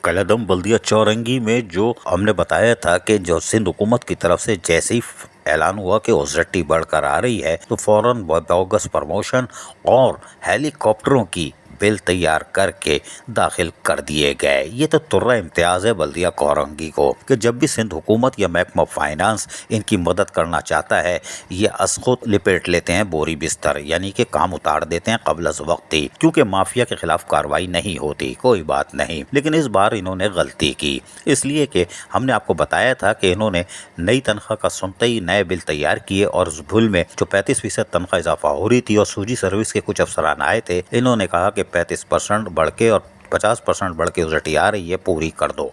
कलदम बल्दिया चौरंगी में जो हमने बताया था कि जो सिंध हुकूमत की तरफ से जैसे ही ऐलान हुआ कि ओजरटी बढ़कर आ रही है तो फौरन बोगस प्रमोशन और हेलीकॉप्टरों की बिल तैयार करके दाखिल कर दिए गए। ये तो तुर्रा इम्तियाज है बल्दिया चौरंगी को कि जब भी सिंध हुकूमत या महकमा फाइनेंस इनकी मदद करना चाहता है ये खुद लिपेट लेते हैं बोरी बिस्तर, यानी कि काम उतार देते हैं कबल अज़ वक्ती, क्योंकि माफिया के खिलाफ कार्रवाई नहीं होती। कोई बात नहीं, लेकिन इस बार इन्होंने गलती की, इसलिए कि हमने आपको बताया था कि इन्होंने नई तनख्वाह का सुनते ही नए बिल तैयार किए और उस बिल में जो 35% तनख्वाह इजाफा हो रही थी और सूजी सर्विस के कुछ अफसरान आए थे, इन्होंने कहा कि 35% बढ़ के और 50% बढ़ के ओजरटी आ रही है, पूरी कर दो।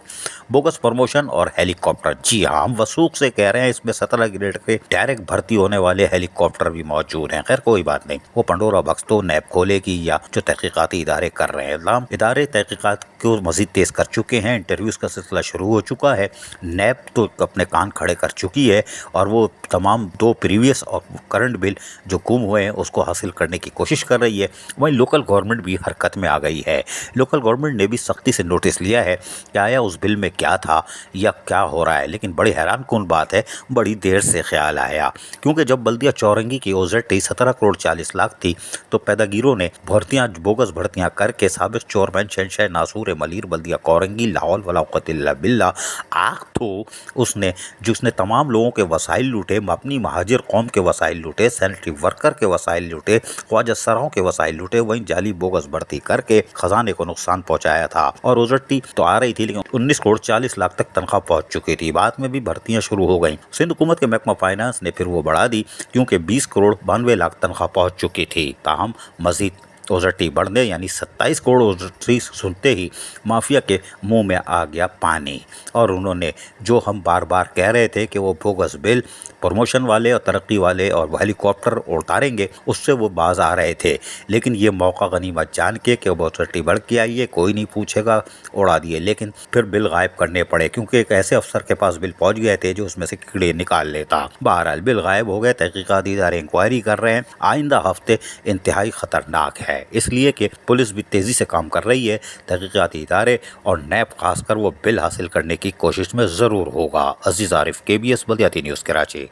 बोगस प्रमोशन और हेलीकॉप्टर, जी हाँ, हम वसूख से कह रहे हैं, इसमें 17 ग्रेड के डायरेक्ट भर्ती होने वाले हेलीकॉप्टर भी मौजूद हैं। खैर कोई बात नहीं, वो पंडोरा बक्स तो नैब खोलेगी या जो तहकीकाती इदारे कर रहे हैं। इदारे तहकीकात को मजीद तेज कर चुके हैं, इंटरव्यूज का सिलसिला शुरू हो चुका है, नैब तो अपने कान खड़े कर चुकी है और वो तमाम 2 प्रीवियस और करंट बिल जो गुम हुए हैं उसको हासिल करने की कोशिश कर रही है। वहीं लोकल गवर्नमेंट भी हरकत में आ गई है। लोकल गवर्नमेंट ने भी सख्ती से नोटिस लिया है कि आया उस बिल में क्या था या क्या हो रहा है, लेकिन बड़ी हैरान कौन बात है, बड़ी देर से ख्याल आया, क्योंकि जब बल्दिया चौरंगी की ओजरटी 17 करोड़ 40 लाख थी तो पैदागिरों ने भर्तियां बोगस भर्तियां करके साबिक चेयरमैन शहनशाह नासूर मलीर बल्दिया चौरंगी लाहौल वला क़ुव्वता बिल्ला आग तो उसने तमाम लोगों के वसाइल लूटे, अपनी महाजिर कौम के वसाइल लूटे, सैनिटरी वर्कर के वसाइल लूटे, ख्वाजा सराओं के वसाइल लूटे, वहीं जाली बोगस भर्ती करके खजाने को नुकसान पहुंचाया था। और ओजरटी तो आ रही थी लेकिन 19 करोड़ 40 लाख तक तनख्वाह पहुंच चुकी थी। बाद में भी भर्तियां शुरू हो गई। सिंध हुकूमत के महकमा फाइनेंस ने फिर वो बढ़ा दी क्योंकि 20 करोड़ 92 लाख तनख्वाह पहुंच चुकी थी। ताहम मजीद ओजरटी बढ़ने यानी 27 करोड़ ओजरटी सुनते ही माफिया के मुंह में आ गया पानी और उन्होंने जो हम बार बार कह रहे थे कि वो बोगस बिल प्रमोशन वाले और तरक्की वाले और हेलीकॉप्टर उतारेंगे, उससे वो बाज आ रहे थे। लेकिन ये मौका गनीमत जान के कि वो ओजरटी बढ़ के आई है, कोई नहीं पूछेगा, उड़ा दिए। लेकिन फिर बिल गायब करने पड़े क्योंकि एक ऐसे अफसर के पास बिल पहुंच गए थे जो उसमें से कीड़े निकाल लेता। बहरहाल बिल गायब हो गए, तहकीकाती इदारे इंक्वायरी कर रहे हैं। आइंदा हफ्ते इंतहाई खतरनाक है, इसलिए कि पुलिस भी तेजी से काम कर रही है, तहकीकाती इदारे और नैब खासकर वो बिल हासिल करने की कोशिश में जरूर होगा। अजीज आरिफ, KBS बल्दियाती न्यूज़ कराची।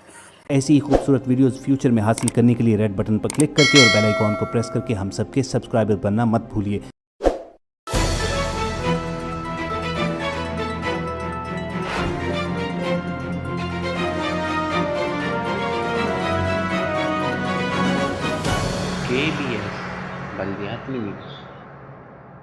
ऐसी ही खूबसूरत वीडियोस फ्यूचर में हासिल करने के लिए रेड बटन पर क्लिक करके और बेल आइकॉन को प्रेस करके हम सबके सब्सक्राइबर बनना मत भूलिए। KBS बल्दियाती न्यूज़।